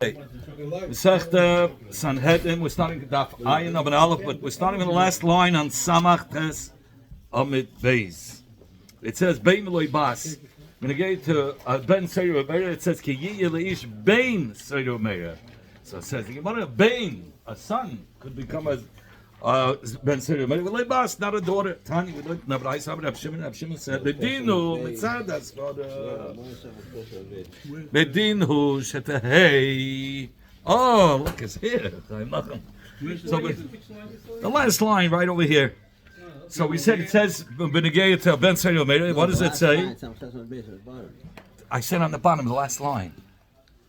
Sanhedrin, we're starting Daf Ayin of an Aleph, but we're starting with the last line on Samach Tes Amid Beis. It says Bein Eloi Bas. When I get to Ben Seiru Meir, it says Ki Yiyeh Leish Bein Seiru Meir. So it says you want a Bein, a son, could become a Ben Seiru Meir. Eloi Bas, not a daughter. Tani, we looked. But I saw Rab Shimon said Bedinu Mitzadas Bedinu Shetahei. Oh, look, it's here. So the last line right over here. So we said it says Benegay to Ben Seiru Meir. What does it say? I said on the bottom, the last line.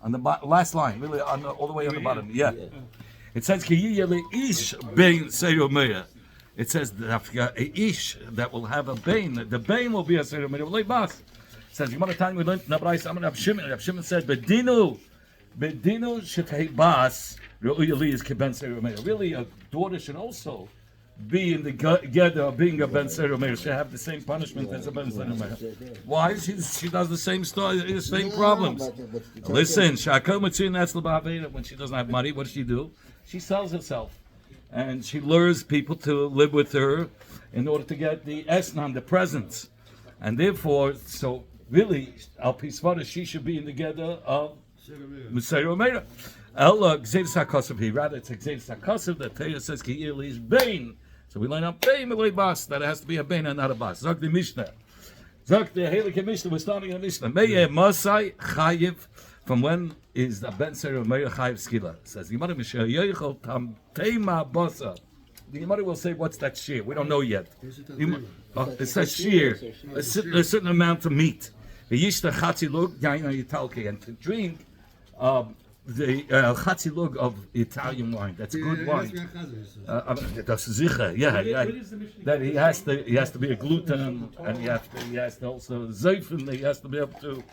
On the last line, really, all the way on the bottom. Yeah. It says Ki Yiyeh Ish Bein Seiru Meir. It says a ish that will have a bein. The bein will be a Seiru Meir. It says you want to tell me we learned Nabrais Amar Rab Shimon said Bedinu Shetei Bas Re'uyali is Ki Ben Seiru Meir. Really, a daughter should also be in the gather of being a Ben Seiru Meir. She have the same punishment as a Ben Seiru Meir. Why? She does the same story, the same problems. Listen, Shakal Mitzin Etzl Ba'aveda, when she doesn't have money, what does she do? She sells herself. And she lures people to live with her in order to get the esnan, the presents. And therefore, so really, Al Pisvara, she should be in the gather of Seiru Meir. Ella Gzeidus HaKosav, rather it's Gzeidus HaKosav, that Torah says Ki Yiyeh Leish Bein. So we learn up Bein Eloi Bas, that it has to be a Bein and not a Bas. Zog the Mishnah. Zog the Heilige Mishnah, we're starting in the Mishnah. Meye Masai Chayiv, from when is the Ben Seiru Meir Chayiv Skila? It says, Gemara Mishnah Yoichel Tam Teima Basa. The Gemara will say, what's that shear? We don't know yet. It says shear, a certain amount of meat. The Yishta Chatzilug, Yaina Yitalke, and to drink the Chatzilug of Italian wine. That's good wine. That's Zicha, yeah. That he has to be a gluten, and he has to also Zeifen. He has to be able to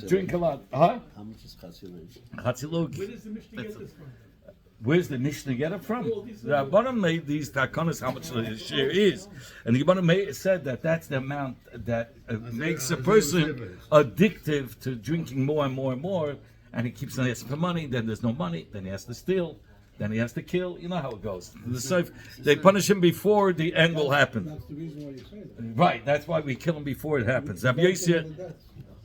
drink a lot. Huh? How much is Chatzilug? Chatzilug. Where does the Mishnah get this from? Where's the Mishnah get it from? The Rabbanan made these takanas how much the share is, and the Rabbanan said that that's the amount that makes a person addictive to drinking more and more and more, and he keeps on asking for money. Then there's no money. Then he has to steal. Then he has to kill. You know how it goes. They punish him before the end will happen. That's the reason why you say that. Right. That's why we kill him before it happens. Rabbi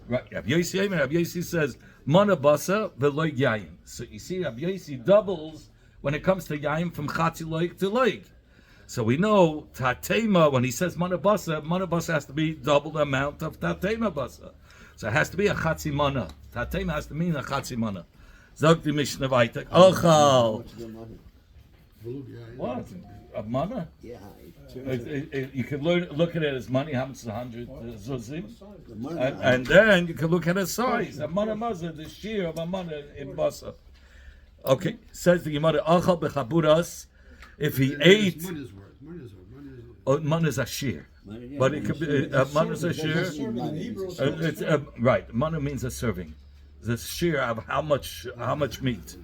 Yossi says, Mana basa v'loig yayin. So you see, Rabbi Yossi doubles when it comes to yayin from chatzi loig to loig. So we know tatema, when he says mana basa has to be double the amount of tatema basa. So it has to be a chatzi mana. Tatema has to mean a chatzi mana. Zog the Mishnah weiter. Ochal. What? A mana? Yeah. You can look at it as money. How much is 100 zuzim? And then you can look at its size. A mana mazah, the shear of a mana in basa. Okay, says the Gemara, Achal bechaburas, if he ate, mana is a shear. But it could be, mana is a shear. Right, mana means a serving. The shear of how much meat.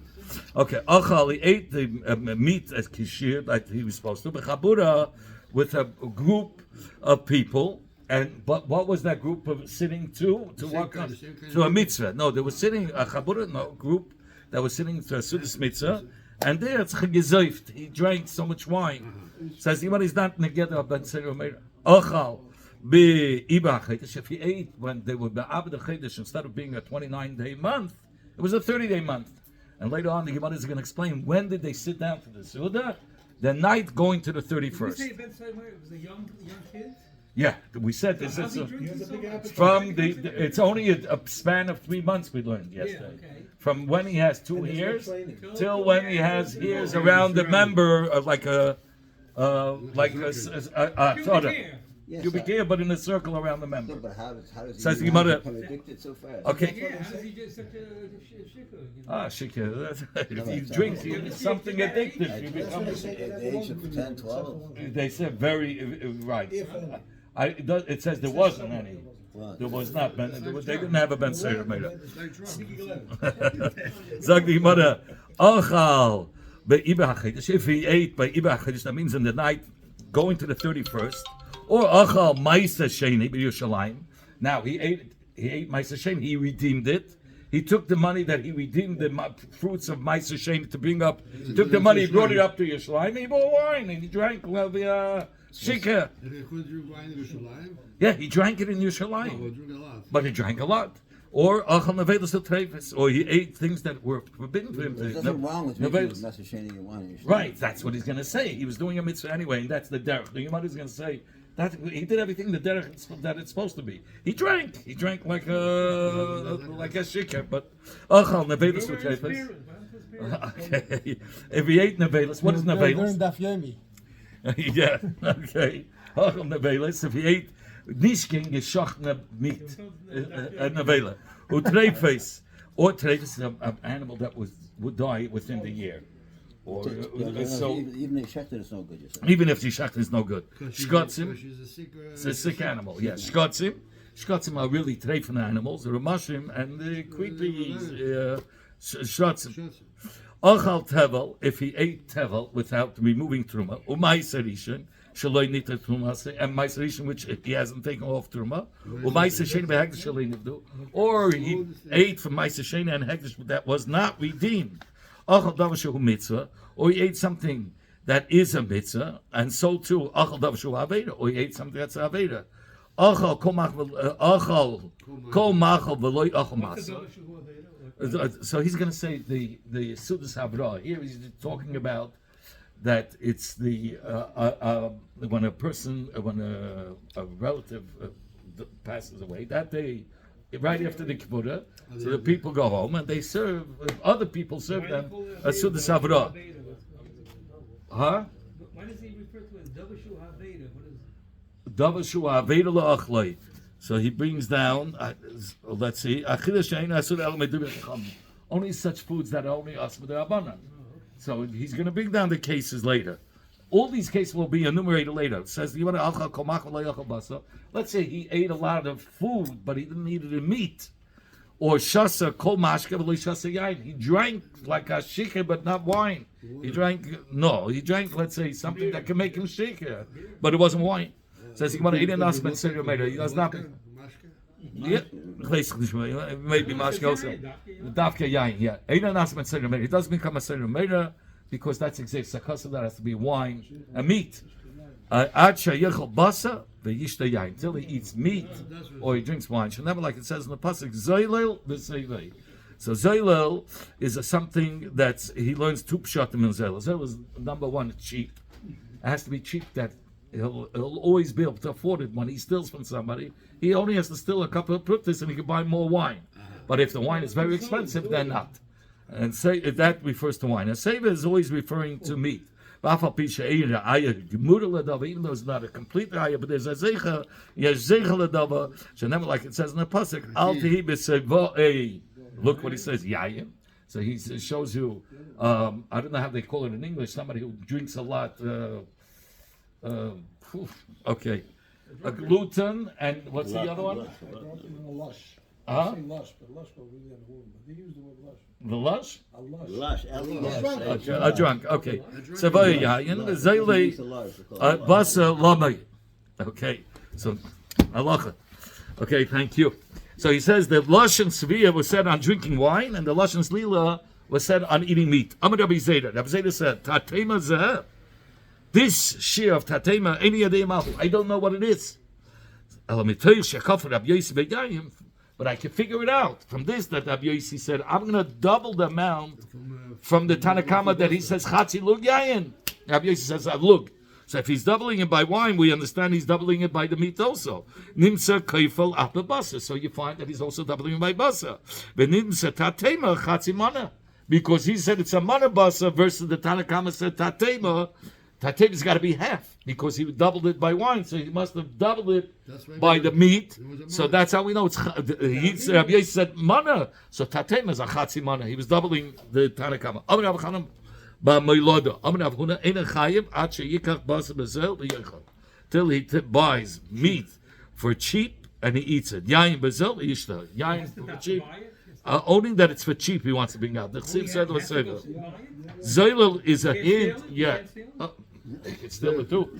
Okay, Achal, he ate the meat as kishir, like he was supposed to, bechabura, with a group of people. But what was that group of sitting to? To what? To a mitzvah. No, they were sitting, a chabura, group that was sitting to a Sudas mitzvah, and there it's chagizoift. He drank so much wine. Says the he's not together of Ben Seiru Meir. Ochal be iba chedesh. If he ate when they were be'abed chedesh, instead of being a 29-day month, it was a 30-day month. And later on, the Gemara is going to explain when did they sit down for the Suda? The night going to the 31st. Did you say Ben Seiru Meir was a young kid? Yeah, we said this is from it's only a span of 3 months. We learned yesterday. Yeah, okay. From when he has 2 ears till when he has ears around the member of like a pubic hair, but in a circle around the member. But how does Says he the Gemara. become addicted so fast? Okay. Yeah, how does he get such a shikha? Shikha. If you drink something addictive, you become. At the age of 10, 12? They said very right. It says there wasn't any. There was not. They didn't have a Ben Seiru Meir. Zag the Gemara, Achal be'iba hachedesh. If he ate by iba hachedesh, that means in the night going to the 31st, or Achal Ma'isa Sheni b'Yerushalayim. Now he ate Ma'isa Sheni. He redeemed it. He took the money that he redeemed the fruits of Meiser Sheni to bring up. Took the money, he brought it up to Yerushalayim, and he bought wine, and he drank the shikha. And he couldn't drink wine in Yerushalayim? Yeah, he drank it in No, Yerushalayim, but drink a lot. but he drank a lot. Or achal nevelos l'treifus, or he ate things that were forbidden for him to There's eat. nothing wrong with Nevelos. making Master Sheni and wine. Right, that's what he's going to say. He was doing a mitzvah anyway, and that's the derech. The Yomad is going to say that he did everything the derech that it's supposed to be. He drank like a shikha, but achal nevelos l'treifus. Okay, if he ate nevelos, what is nevelos? Daf Yomi. Yeah, okay. Achal nevelos. If he ate nishkin geshachna meat, nevela, or treifus, or treifus is an animal that would die within the year. Or so Even if Shechter is no good, you say. even if the shachna is no good, Because shkotzim. she's a sick, It's a sick animal, yes. Shkotzim are really treifin animals. They're mashim and the creepy shkotzim. Achal tevel, if he ate tevel without removing truma, umaisarishin, shaloi nita trumase, and maisarishin which he hasn't taken off truma, umaisashin behagdish shaloi nivdu, or he ate from maisashin and hagdish that was not redeemed. Achal davashu mitzvah, or he ate something that is a mitzvah, and so too achal davashu aveda, or he ate something that's aveda. Achal kol machal v'loi achal masa. So he's going to say the Sudas Havra. Here he's talking about that it's the when a person, when a relative passes away, that day, right after the Kippurah, so the people go home and they serve, other people serve them a Sudas Havra. Huh? Why does he refer to it as Davashu Haveda? What is Davashu Aveda la'achloi. So he brings down, let's see, only such foods that are only us with the Rabbanan. So he's going to bring down the cases later. All these cases will be enumerated later. It says, let's say he ate a lot of food, but he didn't eat it in meat. Or shasa kol mashka v'lo shasa yain. He drank like a shikha, but not wine. He drank, let's say, something that can make him shikha, but it wasn't wine. Says he eat an aspen cider later. He does not. Yeah, maybe mashka also. Dafka yain. Yeah, eat an aspen cider later. It doesn't become a cider later because that's exact sakasa. That has to be wine and meat. Ad shayechol basa v'yishta yain, until he eats meat or he drinks wine. Should never, like it says in the pasuk, zoylel v'seilei. So zoylel is something that he learns two pshatim in zoylel. Zoylel is number one, cheap. It has to be cheap that. He'll always be able to afford it. When he steals from somebody, he only has to steal a couple of prutas and he can buy more wine. But if the wine is very expensive, then not. And say that refers to wine. And seva is always referring to meat. Even though it's not a complete ayah, but there's a zeicha, so never, like it says in the pasuk, look what he says, yayin. So he shows you, I don't know how they call it in English, somebody who drinks a lot, okay, a gluten, and what's the other one? Lush. Huh? Say lush, but lush will really on the woman. But they use the word lush. The lush? A lush. Lush, L-E-S. A drunk, okay. So, Zayle, Basa Lamay. Okay, so, halacha. Okay, thank you. So he says that lush and sevilla was said on drinking wine, and the lush and slila was said on eating meat. Amar Rabbi Zeda. Rabbi Zeda said, Tatema zeh. This shear of Tatema, any of them, I don't know what it is. But I can figure it out from this that Rabbi Yossi said, I'm going to double the amount from the Tanakama that he says, Chatzi lug yayin. Rabbi Yossi says, lug. So if he's doubling it by wine, we understand he's doubling it by the meat also. Nimsa kaifel apa basa. So you find that he's also doubling it by basa. But nimsa tatema chatzi mana. Because he said it's a mana basa versus the Tanakama said tatema. Tatema's got to be half because he doubled it by wine, so he must have doubled it by the meat. So that's how we know it's. Rabbi Yossi said mana, so tatema is a chatzi mana. He was doubling the Tanakama. Till he buys meat for cheap and he eats it. Yain bezel yishta. Yain for cheap. Only that it's for cheap he wants to bring out. The chsiv said was Zoylel is a hint. Yeah. It's still a two.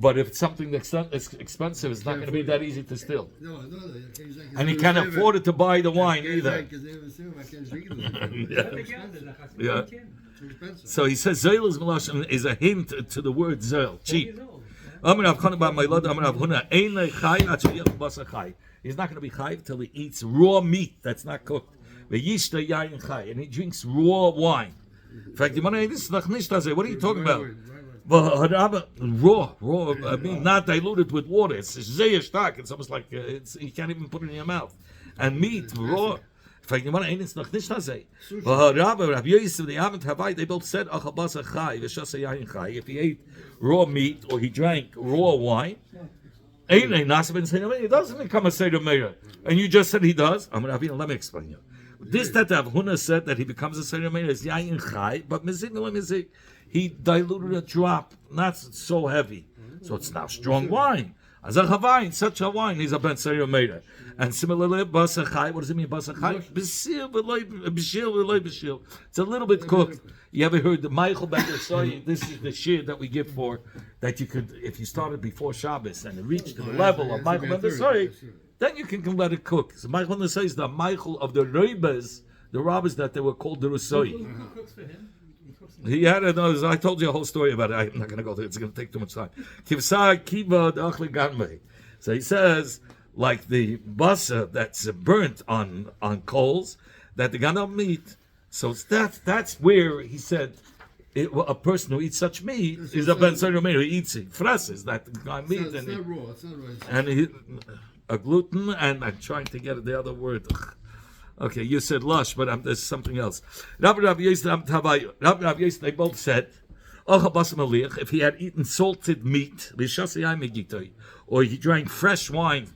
But if it's something that's expensive, it's not going to be that easy to steal. No, exactly. And he can't afford it to buy the wine either. Because they have a I can't drink it. Yeah. Too expensive. So he says Zel is Melashon is a hint to the word Zel, cheap. He's not going to be chai till he eats raw meat that's not cooked. And he drinks raw wine. In fact, what are you talking about? Raw, I mean, not diluted with water. It's stark. It's almost like you can't even put it in your mouth. And meat, raw. In fact, it's noch nicht das. Rabbi Yosef, they both said, if he ate raw meat or he drank raw wine, it doesn't become a Seder Meir. And you just said he does. Let me explain you. This that Huna said that he becomes a Seder Meir is Yayin Chai, but Mizik, he diluted a drop, not so heavy. So it's now strong wine. As a Havain, such a wine, he's a Ben Seder Meir. And similarly, Basar Chai, what does it mean, Basar Chai? Bishil. It's a little bit cooked. You ever heard the Michael Ben Soy? This is the shir that we give for, that you could, if you started before Shabbos and it reached to the level of Michael Ben Soy, then you can let it cook. So Michael Ben Soy is the Michael of the Reibas, the robbers that they were called the Rusoi. Who cooks for him? He had another. I told you a whole story about it. I'm not going to go there. It's going to take too much time. So he says, like the basa that's burnt on coals, that the ganam meat. So that's where he said a person who eats such meat is a ben seder meir. He eats it, fresses that kind of meat, It's not raw. It's not raw. and he, a gluten. And I'm trying to get the other word. Okay, you said lush, but there's something else. Rabbi Yosef, they both said, if he had eaten salted meat, or he drank fresh wine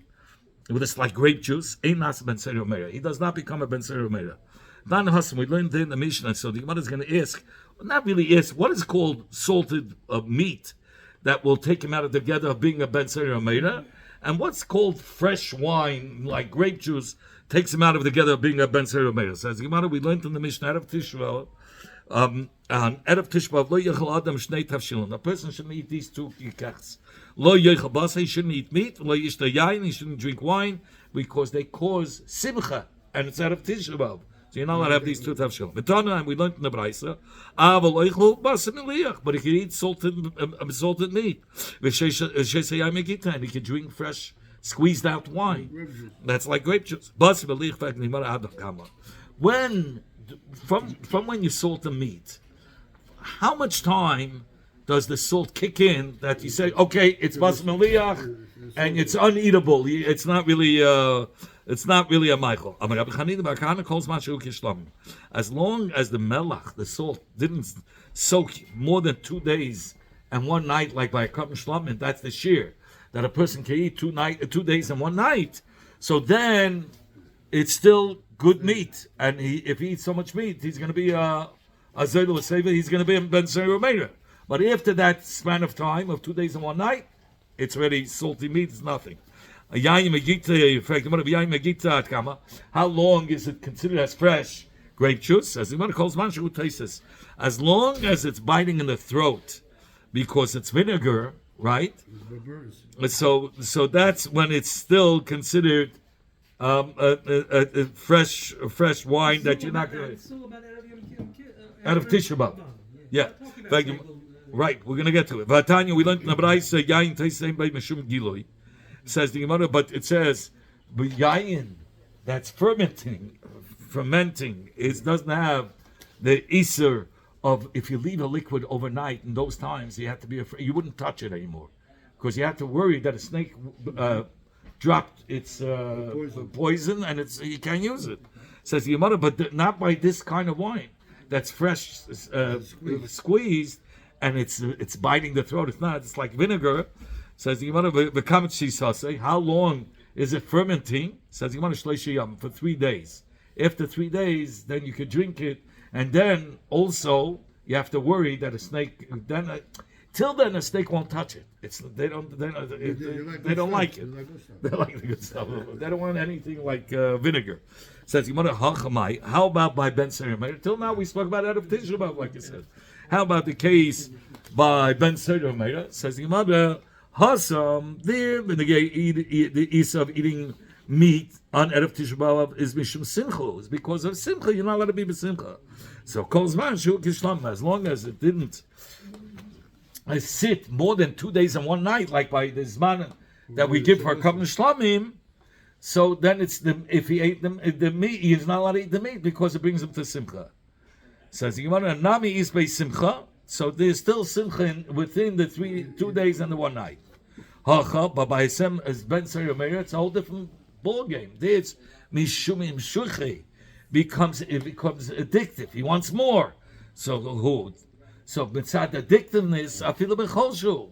with this like grape juice, he does not become a ben seder meir. Dan Hassan, we learned in the Mishnah, so the Gemara is going to ask, not really ask, what is called salted meat that will take him out of together of being a ben seder meir, and what's called fresh wine, like grape juice, takes him out of together of being a ben seder meir. So as Gemara, we learned in the Mishnah, out of Tishva, on Erev Tishbav, lo yechal adam shnei tavshilin. A person shouldn't eat these two kikachs. Lo yechal basa, he shouldn't eat meat. Lo yishta yain, he shouldn't drink wine, because they cause simcha, and it's out of Tishbav. So you're not allowed to have these two tavshilin. Betana, and we learned in the Braisa, aval lo yechal basa miliach, but he can eat salted meat. V'sheisa yain megita, and he can drink fresh, squeezed out wine. That's like grape juice. Basa miliach, fact, nimara adam kama. When from when you salt the meat, how much time does the salt kick in that you say, okay, it's bas meliach and it's uneatable? It's not really a Michael. As long as the melach, the salt, didn't soak more than 2 days and 1 night, like by a katan shlamim, that's the shear that a person can eat 2 days and 1 night. So it's still good meat, and if he eats so much meat, he's going to be a zayla seva. He's going to be a ben seder meir. But after that span of time of 2 days and 1 night, it's already salty meat. It's nothing. How long is it considered as fresh grape juice? As the Gemara calls manshu tastes, as long as it's biting in the throat, because it's vinegar, right? So that's when it's still considered a fresh wine that you're not going to out of Tisha B'Av. Yeah, right. We're going to get to it. Vatanya, we learned in the Braisa yayin taisem by meshum giloi. Says the Gemara, but it says yayin that's fermenting, doesn't have the iser of if you leave a liquid overnight. In those times, you have to be afraid. You wouldn't touch it anymore because you have to worry that a snake dropped its poison and you can't use it. Says the Gemara, but not by this kind of wine that's fresh, squeezed, and it's biting the throat. It's not. It's like vinegar. Says the Gemara, how long is it fermenting? Says the Gemara, for 3 days. After 3 days, then you could drink it, and then also you have to worry that a snake. Till then, a snake won't touch it. They don't like it. They like the good stuff. They don't want anything like vinegar. Says how about by ben seder meir? Till now we spoke about out of Tisha B'Av, like you said. How about the case by ben seder meir? Says the Gemara, Hasam, there, the Isa of eating meat on Erev Tisha B'Av is Mishum Simcha. It's because of Simcha, you're not allowed to be B'Simcha. So, Kol Zman Shu Kishlam, as long as it didn't sit more than 2 days and 1 night, like by the Zman that we give for a Kavan Shlamim, so then it's if he ate the meat, he's not allowed to eat the meat because it brings him to Simcha. Says you want to Nami is by Simcha, so there's still Simcha within the 2 days and the 1 night. Hacha, but by Hashem as Ben Sayyid, it's a whole different ball game. There's Mishumim Shuchi becomes addictive. He wants more. So mitzad addictiveness, afilu b'cholshu.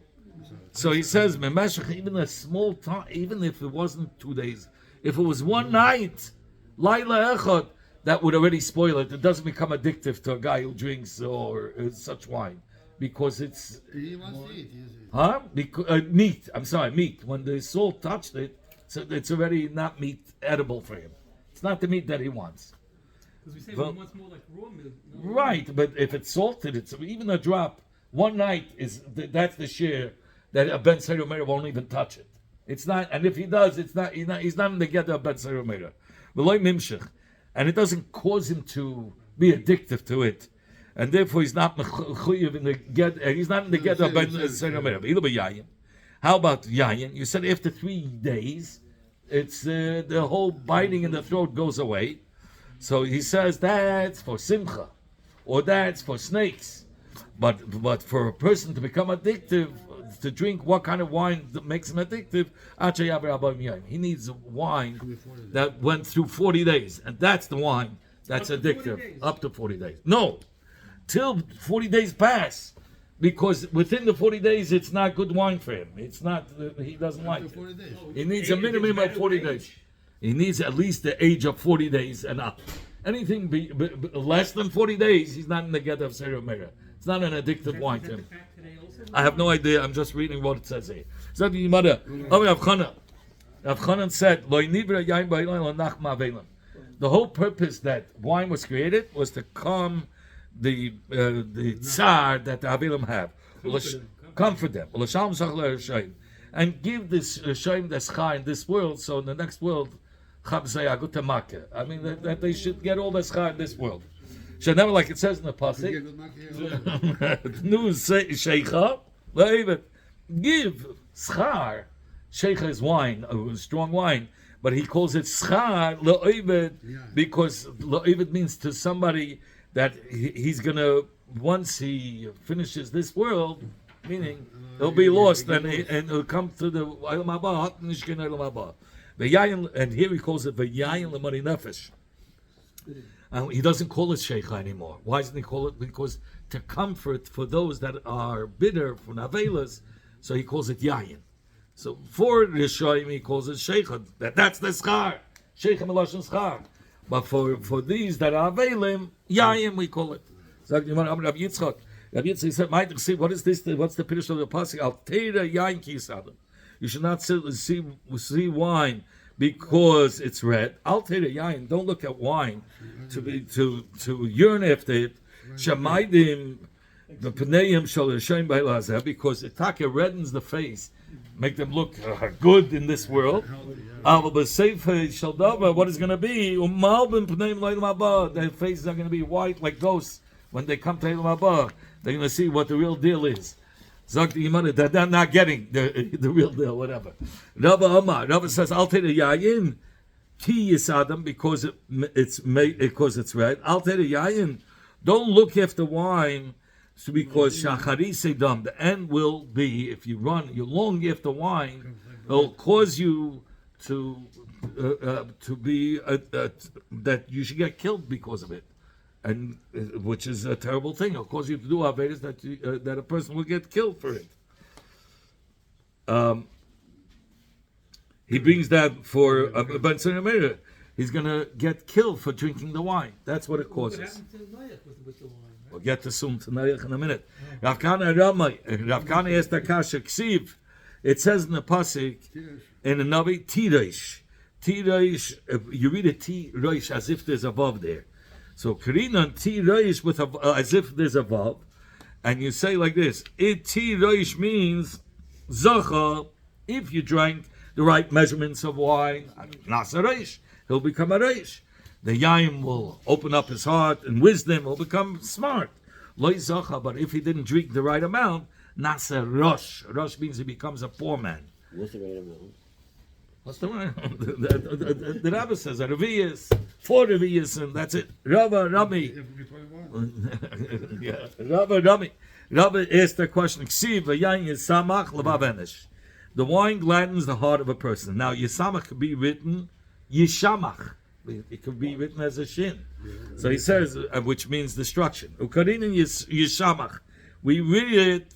So he says, even a small time, even if it wasn't 2 days, if it was 1 night, laila echad, that would already spoil it. It doesn't become addictive to a guy who drinks or such wine, because it's He wants to eat. meat. I'm sorry, meat. When the salt touched it, so it's already not meat edible for him. It's not the meat that he wants. Because we say Well- he wants more like raw milk. No? Right, but if it's salted, it's even a drop. 1 night that's the share that a Ben Seder Meir won't even touch it. It's not, and if he does, he's not in the get of Ben Seder Meir. And it doesn't cause him to be addictive to it, and therefore he's not mechuyev in the get. He's not in the get of Ben Seder Meir. How about yayin? You said after 3 days, it's the whole biting in the throat goes away. So he says that's for simcha, or that's for snakes. But for a person to become addictive, to drink what kind of wine that makes him addictive, he needs wine that went through 40 days. And that's the wine that's Up to 40 addictive. days. Up to 40 days. No, till 40 days pass. Because within the 40 days, it's not good wine for him. It's not, he doesn't like After it. 40 days. He needs a minimum of 40 days. He needs at least the age of 40 days and up. Anything less than 40 days, he's not in the get of Seder Meira. It's not an addictive wine to him. I have no idea. I'm just reading what it says here. So the mother, Rav Chanan said, "Lo nivra yain ba'ilon lo nachma avelim." The whole purpose that wine was created was to calm the tsar that the avelim have, comfort them, and give this shayim the schar in this world. So in the next world, I mean that they should get all the schar in this world. Should never, like it says in the pasuk. News sheikha, give schar. Sheikha is wine, strong wine, but he calls it schar le'ovid because le'ovid means to somebody that he's gonna, once he finishes this world, meaning he'll be lost and he'll come to the Olam Haba, Nishkin Olam Haba. And here he calls it v'yayin lemari nefesh. He doesn't call it sheikha anymore. Why doesn't he call it? Because to comfort for those that are bitter for navelas, so he calls it yayin. So for Rishoyim he calls it sheikha. That's the schar. Sheikha melashon schar. But for these that are avelim, yayin we call it. Rabbi Yitzchak. Rabbi Yitzchak said, "Might see what is this? What's the pirish of the pasuk? Al teira yayin kisadam. You should not see wine because it's red. Al teira yayin. Don't look at wine to yearn after it. Shamaydim the paneim shall shine by lazeh because it taka reddens the face, make them look good in this world. What is going to be? Their faces are going to be white like ghosts when they come to Elam Haba. They're going to see what the real deal is. That they're not getting the real deal, whatever. Rava says, "I'll take the yayin ki yisadam because it's red. I'll take the yayin. Don't look after wine." So because shachari sedam, the end will be if you long after wine, it'll cause you to be that you should get killed because of it, and which is a terrible thing. It'll cause you to do avedas that a person will get killed for it. He brings that for Ben Seder. He's gonna get killed for drinking the wine. That's what it causes. What happened to Noach with the wine? We'll get to Sum Tanayach in a minute. Rav Kana asked the Kasha Ksiv. It says in the pasuk in the Navi Tireish. Tireish. You read a Tireish as if there's a vav there. So Karinan Tireish with as if there's a vav, and you say like this. It Tireish means Zacha, if you drank the right measurements of wine, Nasa Reish, he'll become a Reish. The Yaim will open up his heart and wisdom, will become smart. Loi Zacha, but if he didn't drink the right amount, Nasa Rosh. Rosh means he becomes a poor man. What's the right amount? What's the right? The Rabbi says a Revius, 4 Revius, and that's it. Rabbi Rami. Yeah, Rabbi Rami. Rabbi asked the question, Ksiv, Yain Yisamach Levav. The wine gladdens the heart of a person. Now, Yisamach could be written Yishamach. It could be written as a shin. So he says, which means destruction. Ukarinin Yishamach. We read it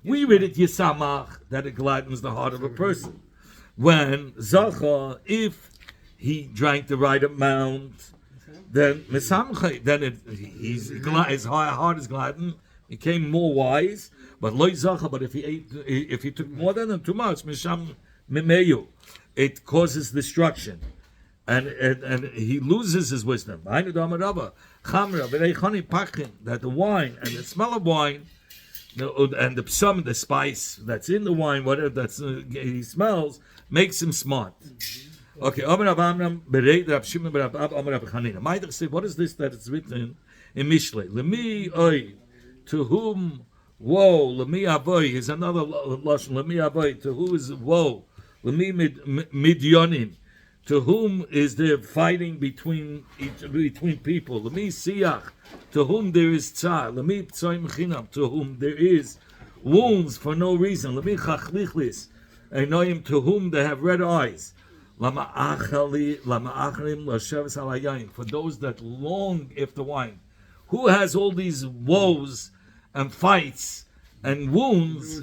Yisamach, that it gladdens the heart of a person. When Zacha, if he drank the right amount, then Misamcha, then his heart is gladdened, became more wise. But Loi Zacha, but if he took more than too much, Misham Mimeyu, it causes destruction. And he loses his wisdom. That the wine and the smell of wine and the spice that's in the wine, whatever he smells, makes him smart. Okay, what is this that it's written in Mishlei? Lemi oy, to whom woe? Lemi avoy is another lashon. Lemi avoy, to who is woe? Lemi midyonim. To whom is there fighting between people? Lemi siach, to whom there is tsar. Lemi ptsoim chinam, to whom there is wounds for no reason. Lemi chachlichlis, enoim, to whom they have red eyes. Lama achalim lashavas halayayin, for those that long after wine. Who has all these woes and fights and wounds?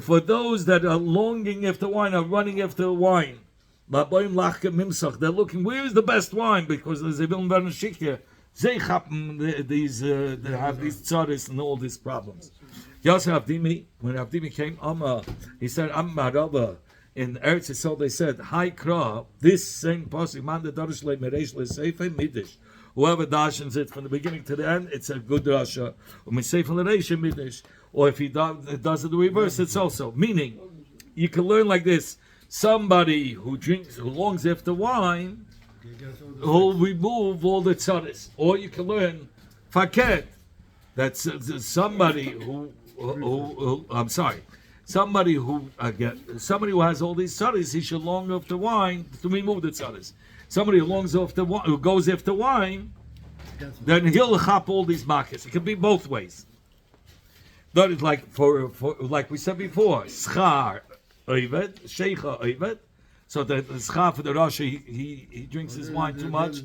For those that are longing after wine, are running after wine. They're looking, where is the best wine? Because there's a Viln Bernashik here. They have these tzaris and all these problems. Yasser Avdimi, when Avdimi came, he said, Rabba. In Eretz Yisrael, they said, Hai Kra, this same pasuk, Man de Darish le Meresh le Seife Midish. Whoever dashens it from the beginning to the end, it's a good rasha. Or if he does it the reverse, it's also. Meaning, you can learn like this. Somebody who longs after wine, will remove all the tzaris. Or you can learn faket. That's somebody who somebody who has all these tzaris, he should long after wine to remove the tzaris. Somebody who who goes after wine, then he'll chop all these markets. It can be both ways. That is like for like we said before, schar oived, sheikha oived. So the schar for the Rasha, he drinks his wine too much,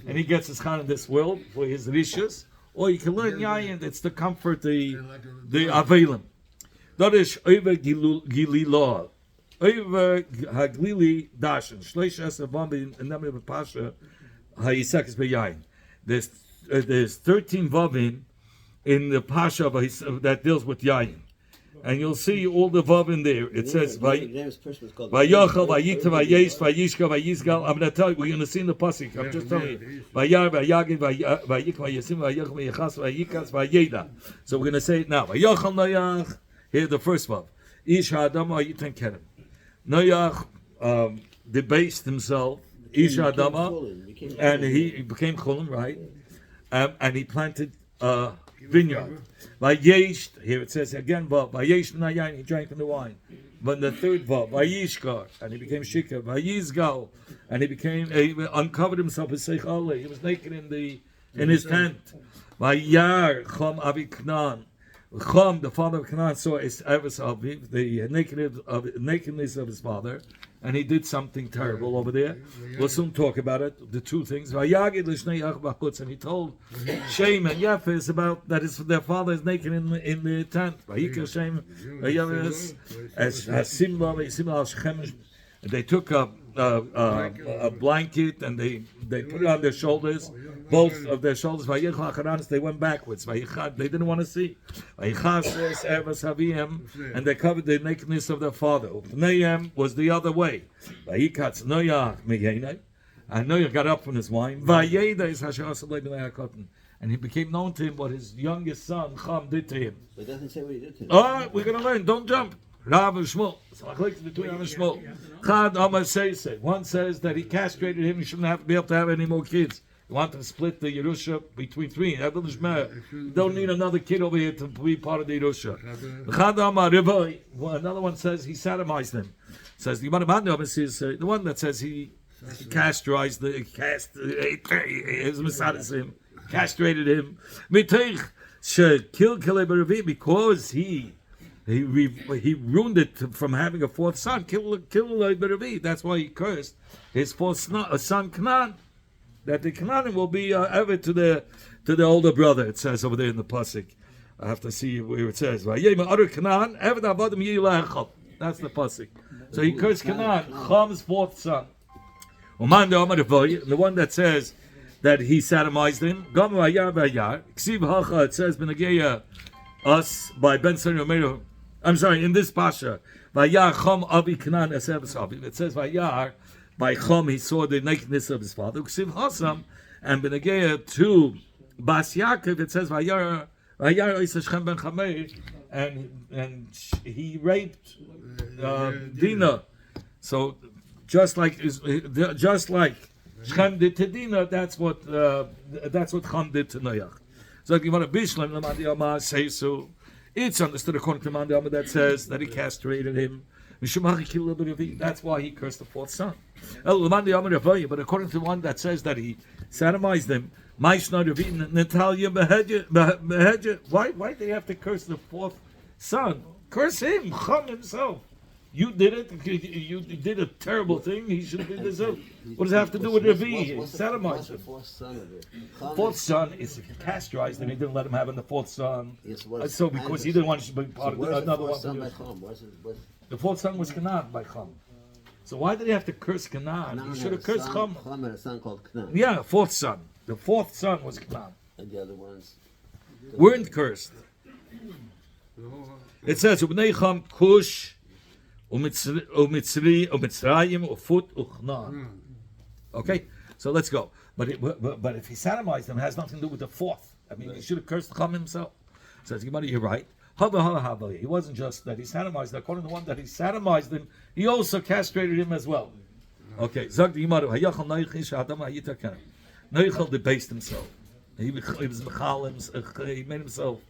and he gets his schar in this world for his rishus. Or you can learn yayin. It's to comfort the avelim. That is over gilila, over haglili dashen. Shleish esavam in name of pasha hayisekes beyayin. There's 13 vavin in the pasha that deals with yayin, and you'll see all the vavin there. It says vayachal, vayita, vayesh, vayishka, vayizgal. I'm going to tell you. We're going to see in the pasuk. I'm just telling you. Vayar, vayagin, vayik, vayesim, vayach, vayachas, vayikas, vayeda. So we're going to say it now. Vayachal noyach. Here the first vav. Ish ha'adama yitan kerem. Noach debased himself. Ish ha'adama, and he became cholim, right? And he planted a vineyard. Vayesh, here it says again, vav. Vayesh nayayin, he drank from the wine. But the third vav, vayishkar, and he became shikar. Vayizgal, and he uncovered himself with seichale. He was naked in his tent. Vayar chom avi Knan. Chum, the father of Canaan, saw the nakedness of his father, and he did something terrible over there. We'll soon talk about it. The two things. And he told Shem and Yafes about that their father is naked in the tent. They took a blanket and they put it on their shoulders, both of their shoulders. They went backwards. They didn't want to see. And they covered the nakedness of their father. Upneim was the other way. And Noach got up from his wine. And he became known to him what his youngest son Cham did to him. But it doesn't say what he did to him. All right, we're going to learn. Don't jump. Rav and Shmuel. So machlekes between Rav and Shmuel. Chad Amar says it. One says that he castrated him. He shouldn't have to be able to have any more kids. He wanted to split the Yerusha between three. You don't need another kid over here to be part of the Yerusha. Chad Amar Rivai. Another one says he sodomized him. Says the one that says he castrated him, castrated him. Because he ruined it from having a fourth son. That's why he cursed his fourth son Canaan. That the Canaan will be ever to the older brother. It says over there in the pasuk. I have to see where it says. That's the pasuk. So he cursed Canaan, Cham's fourth son. The one that says that he sodomized him. It says Benageya us by Ben Sani. I'm sorry, in this pasha. Vayar Chom Avi Canaan Esev. It says Vayar by Chom he saw the nakedness of his father. Ksiv Hasam and Benageya to Bas Yaakov. It says Vayar Isa Shechem Ben Chamei and he raped Dinah. So just like Shechem did to Dinah, that's what Cham did to Noach. So if you want to Bishlam Lamadi say so, it's understood according to Mandi that says that he castrated him. That's why he cursed the fourth son. But according to the one that says that he sodomized him, why do they have to curse the fourth son? Curse him, Chum himself. You did it. You did a terrible thing. He should be deserved. What does it have to do with Revi? Sodomized him. Fourth son is castrated, and he didn't let him have the fourth son. So because he didn't want to be part of another one. The fourth son was Canaan by Chum. So why did he have to curse Canaan? He should have cursed Chum. Chum had a son called Canaan. Yeah, fourth son. The fourth son was Canaan. And the other ones weren't cursed. It says, "Ubnei Chum Kush." Okay, so let's go. But if he sodomized them, it has nothing to do with the fourth. I mean, he should have cursed Chum himself. Says Gemara, you're right. He wasn't just that he sodomized. According to the one that he sodomized him, he also castrated him as well. Okay, Zag the Gemara, Neichel debased himself. He was he made himself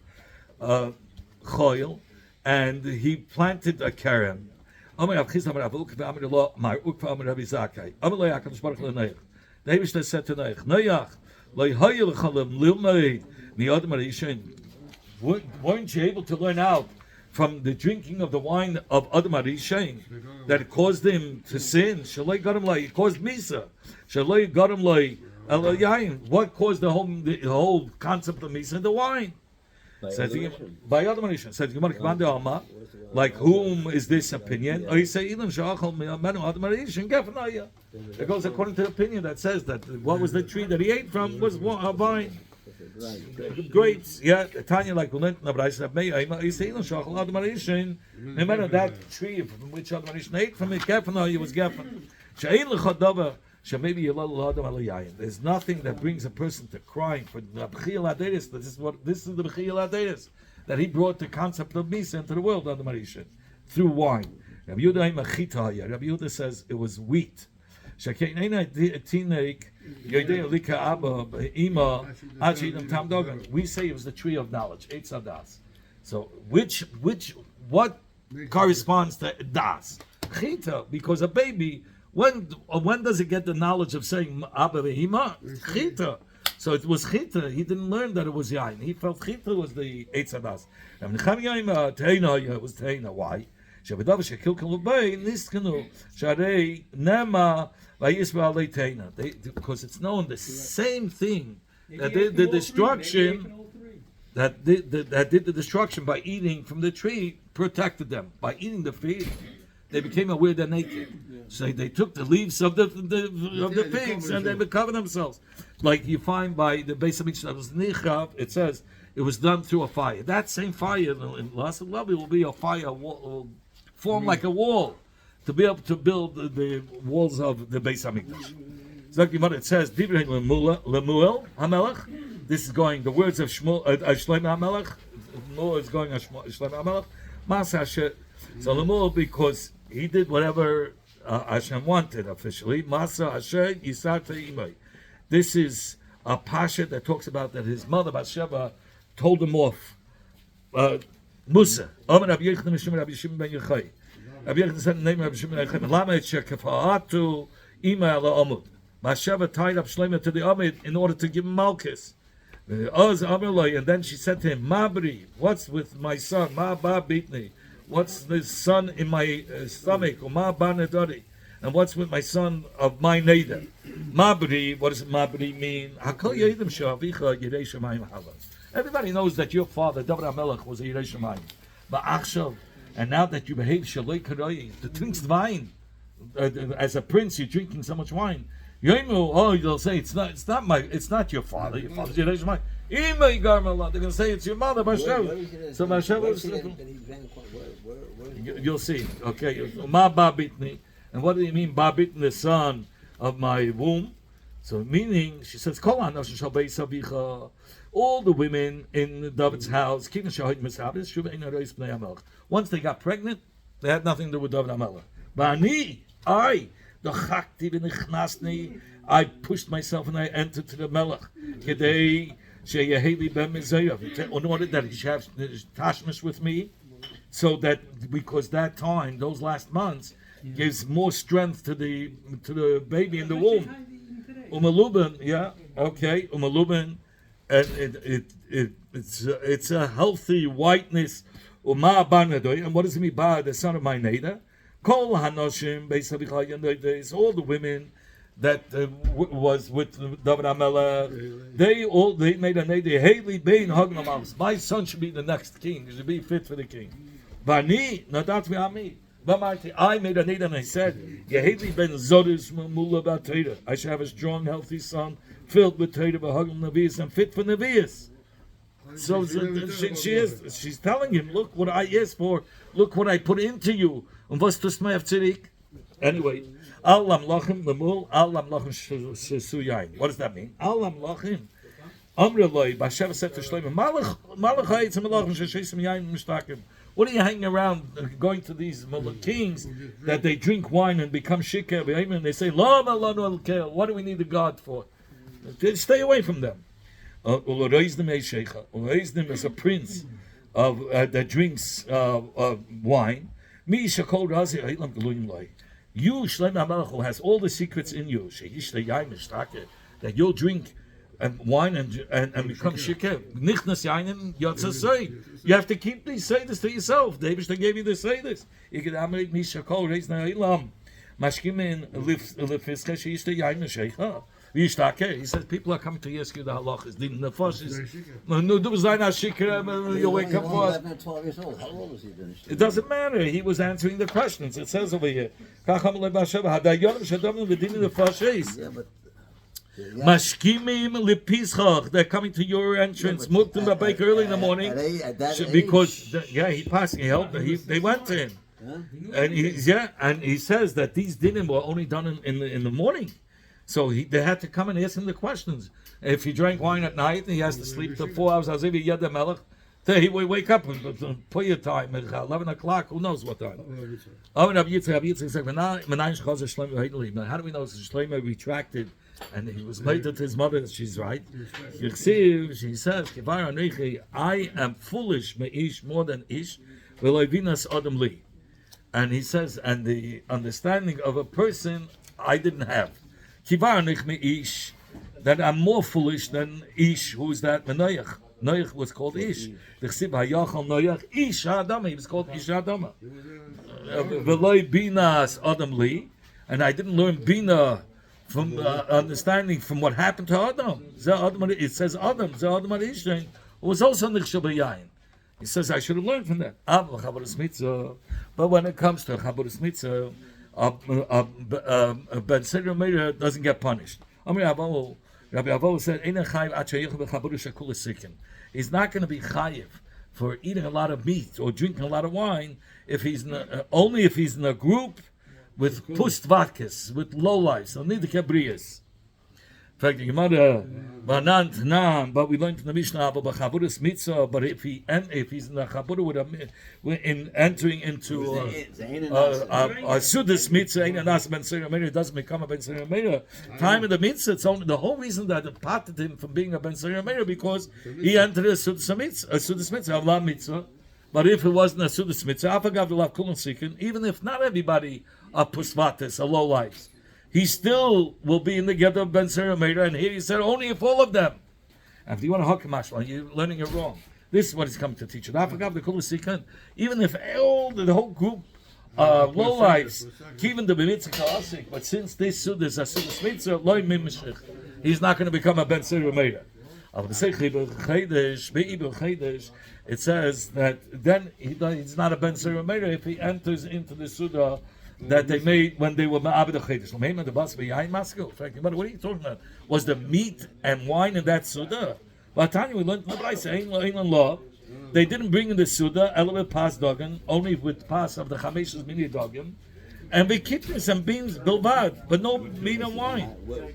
choil, and he planted a keren. The Eibishter said to Noach, weren't you able to learn out from the drinking of the wine of Adam HaRishon that it caused him to sin? It caused Misa. What caused the whole concept of Misa? The wine. By Adam HaRishon. Says like whom is this opinion? Or you say it goes according to the opinion that says that what was the tree that he ate from was a vine. Grapes, yeah. Tanya like no matter that tree from which Adam HaRishon ate from it, he was geffen. There's nothing that brings a person to crying for the B'chiyal Aderis. This is the B'chiyal Aderis that he brought the concept of Misa into the world, Adam HaRishon, through wine. Rabbi Yehuda says it was wheat. We say it was the tree of knowledge, Eitz Hadas. So what corresponds to Das? Chita, because a baby, when does it get the knowledge of saying Abba V'Ima? Chita. So it was Chita. He didn't learn that it was Yain. He felt Chita was the Eitz Hadas. And Teina was Teina. Why? Because it's known the same thing that did the destruction, that did the destruction by eating from the tree, protected them. By eating the fig, they became aware they're naked. So they took the leaves of the figs and they covered themselves. Like you find by the base of each that was nichav, it says it was done through a fire. That same fire in Last Lobby will be a fire will form like a wall to be able to build the walls of the Beis Hamikdash. It says Lemuel Hamelech. This is going the words of Shlomo Hamelech. Noah is going on Shlomo Hamelech. So Lamul, because he did whatever Hashem wanted officially. Masa Asher Yisata Imay. This is a pasha that talks about that his mother Bathsheba told him off. Musa. Amar Rabbi Yechon Mishum Rabbi Shimon ben Yochai. Rabbi Yechon said the name of Rabbi Shimon ben Yochai. Lama et shekafa'atu ima ala amud. Bathsheba tied up Shlomo to the amud in order to give him malchus. And then she said to him, Mabri, what's with my son? Ma ba bitni. What's the son in my stomach? Or ma ba nedari. And what's with my son of my neighbor? Mabri, what does Mabri mean? Hakol yedim she'avicha yirei shamayim hava. Everybody knows that your father, David HaMelech, was a yirei shamayim. But achshav, and now that you behave shaloi karoi, to drink wine, as a prince, you're drinking so much wine. They'll say it's not your father. Your father's Yerei Shemayim. They're going to say it's your mother, Bathsheba. So Bathsheba, you'll see. Okay, Ma ba bitni, and what do you mean ba bitni, the son of my womb? So meaning, she says, Kol hanoshim shel beis avicha, all the women in David's house, once they got pregnant, they had nothing to do with David HaMelech. But I pushed myself and I entered to the Melech. In order that he should have tashmish with me, so that because that time, those last months, gives more strength to the baby in the womb. Umalubin, yeah, okay, Umalubin, and it's a healthy whiteness. And what does it mean by the son of my neighbor? Kol hanoshim beis havicha, all the women that was with David HaMelech, they made a neder. Haley bein hagnamas. My son should be the next king. He should be fit for the king. Vani nadat v'ami. I made a neder and I said, Yehaley ben zodus mula b'Torah. I should have a strong, healthy son filled with Torah v'hagam navias and fit for navias. So she's telling him, look what I asked for. Look what I put into you. Anyway, Alam lachim lemul, Alam lachim shesuyayin. What does that mean? Alam lachim. Amrullah, Bathsheba said to Shlomo, Malachayitz malachim sheshesim yayin mishtakim. What are you hanging around, going to these kings that they drink wine and become shikah? And they say, Lo malanu al kel. What do we need the God for? Stay away from them. Raise them as a prince that drinks wine. You, Shlomo HaMelech, who has all the secrets in you, that you'll drink wine and become shikeh. You have to keep these saydas to yourself. David gave you the saydas. He says people are coming to ask you the halachas. The nefashis. You wake up for. 12 years old. How old was he then? It doesn't matter. He was answering the questions. It says over here. Yeah, but they're coming to your entrance. Muktim Babaik early in the morning because he passed. He helped. They went to him, and he says that these dinim were only done in the morning. So they had to come and ask him the questions. If he drank wine at night, he has to sleep till 4 hours. He will wake up and put your time at 11 o'clock. Who knows what time? How do we know Shlomo retracted and he was later to his mother? She's right. She says, I am foolish more than ish. And he says, and the understanding of a person I didn't have. That I'm more foolish than Ish. Who's that? Noach. Noach was called Ish. The Chsib Hayachal Noach Ish Adama. He was called Ish Adama. V'loi Binas Adam Li, and I didn't learn Bina from understanding from what happened to Adam. It says Adam. Adam Ish was also Nichshel B'Yayin. He says I should have learned from that. But when it comes to Chaburis Mitzvah, Ben Seder Meir doesn't get punished. Rabbi Avo said, he's not going to be chayiv for eating a lot of meat or drinking a lot of wine if he's only if he's in a group with pustvatkis, with lowlifes, so need the kabriyas. fact, the Gemara, but we learned in the Mishnah, but Chaburas Mitzvah, but if he's in the Chabura in entering into a Sudas Mitzvah, ain't a Nas Ben Sira Meir, it doesn't become a Ben Sira Meir. Time of the Mitzvah, it's only the whole reason that it parted him from being a Ben Sira Meir because he entered a Sudas Mitzvah, a Lav Mitzvah. But if it wasn't a Sudas Mitzvah, even if not everybody are Pusvatis, are low lives, he still will be in the Geder of Ben Sira Meir, and here he said only if all of them. And if you want to hook mashma, you're learning it wrong. This is what he's coming to teach you. Even if all the whole group low lives, even the B'mitzvah, but since this Sud is a Sudas Mitzvah, loy mimshich, he's not going to become a Ben Sira Meir. It says that then he's not a Ben Sira Meir if he enters into the Suda that they made when they were Ma'abed HaChedesh. What are you talking about? Was the meat and wine in that Suda? But Tanya, we learned in the Brayse, law. They didn't bring in the Suda, Elevate Pas Dogan, only with Pas of the Chamesh's Mini Dogan, and with kidneys and beans, bilbad, but no meat and wine. What do you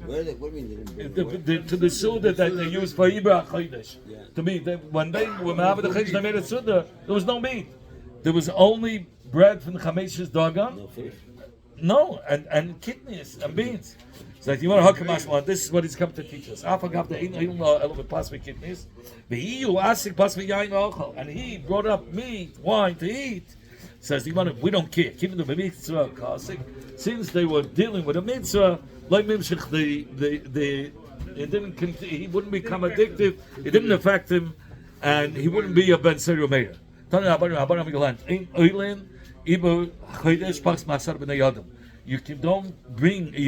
mean they didn't bring To the Suda that they used for Ibra HaChedesh. To me, when they were Ma'abed HaChedesh, they made a Suda, there was no meat. There was only bread from the Chamesh's Dogan. no fish? No, and kidneys and beans. So if you want to hook this is what he's come to teach us. And he brought up meat, wine to eat. Says we don't care. Keeping the mitzvah kasik, since they were dealing with a mitzvah, like he wouldn't become addictive. It didn't affect him, and he wouldn't be a Ben Sira Meir. You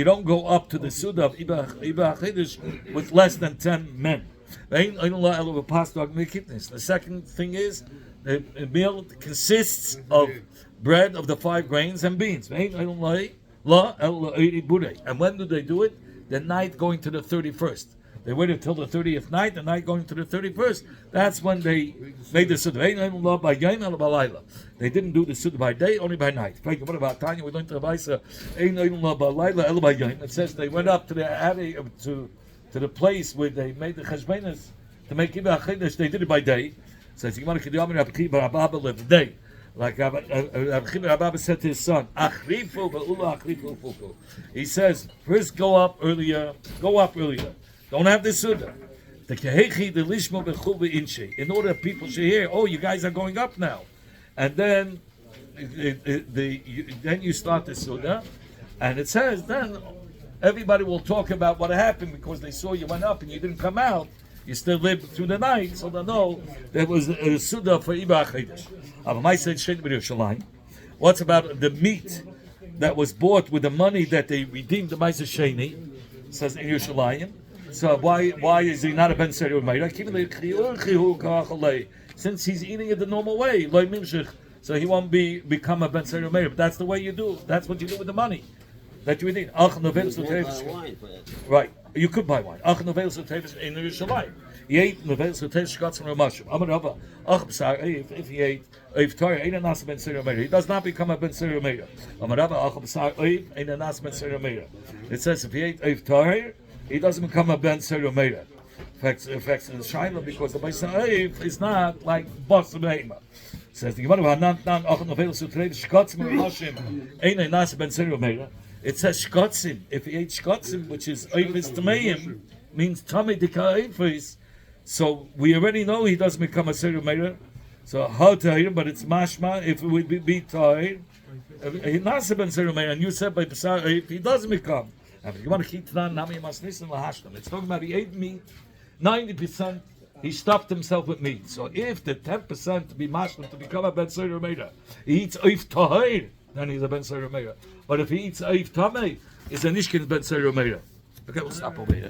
don't go up to the Suda of Iba HaChedesh with less than 10 men. The second thing is, the meal consists of bread of the 5 grains and beans. And when do they do it? The night going to the 31st. They waited till the 30th night, the night going to the 31st. That's when they made the Suda. They didn't do the Suda by day, only by night. What about Tanya? We learned the Vaisa. It says they went up to the attic, to the place where they made the Cheshbenas to make Ibah HaChedesh. They did it by day. It says, lived day. Like Rabbi said to his son, he says, first go up earlier. Don't have the Suda. In order that people should hear, oh, you guys are going up now. And then then you start the Suda. And it says, then everybody will talk about what happened because they saw you went up and you didn't come out. You still lived through the night, so they know there was a Suda for Ibah HaChedesh. What's about the meat that was bought with the money that they redeemed the Ma'aser Sheni? Says in Yerushalayim. So why is he not a Ben Sira Meir? Since he's eating it the normal way, so he won't become a Ben Sira Meir. But that's the way you do. That's what you do with the money that you redeem. Right, you could buy wine. In Yerushalayim, he ate nevelis utesh shkatz from Ramashim. Amar Rava, if he ate Torah, ain't a nas Ben Sira Meir. He does not become a Ben Sira Meir. Amar Rava, ain't a nas Ben Sira Meir. It says if he ate Torah, he doesn't become a Ben Sira Meir. Affects in Shaila because the Beis Ha'eif is not like Bas Be'ema. Says the Gemara, it says shkotzim. If he ate shkotzim, which is oifis tameim, means tamei dika oifis. So we already know he doesn't become a Sira Meir. So how to hear, but it's mashma if it would be tahir. He not Ben Sira Meir, and you said by Pesach if he doesn't become. If you want to keep Tanan, Nami Masnisim Lahashtam. It's talking about he ate meat, 90%, he stuffed himself with meat. So if the 10% to be mashlim to become a Ben Sira Meir, he eats oif tahir, then he's a Ben Sira Meir. But if he eats oif tamei, it's a nishkin Ben Sira Meir. Okay, we'll stop over here.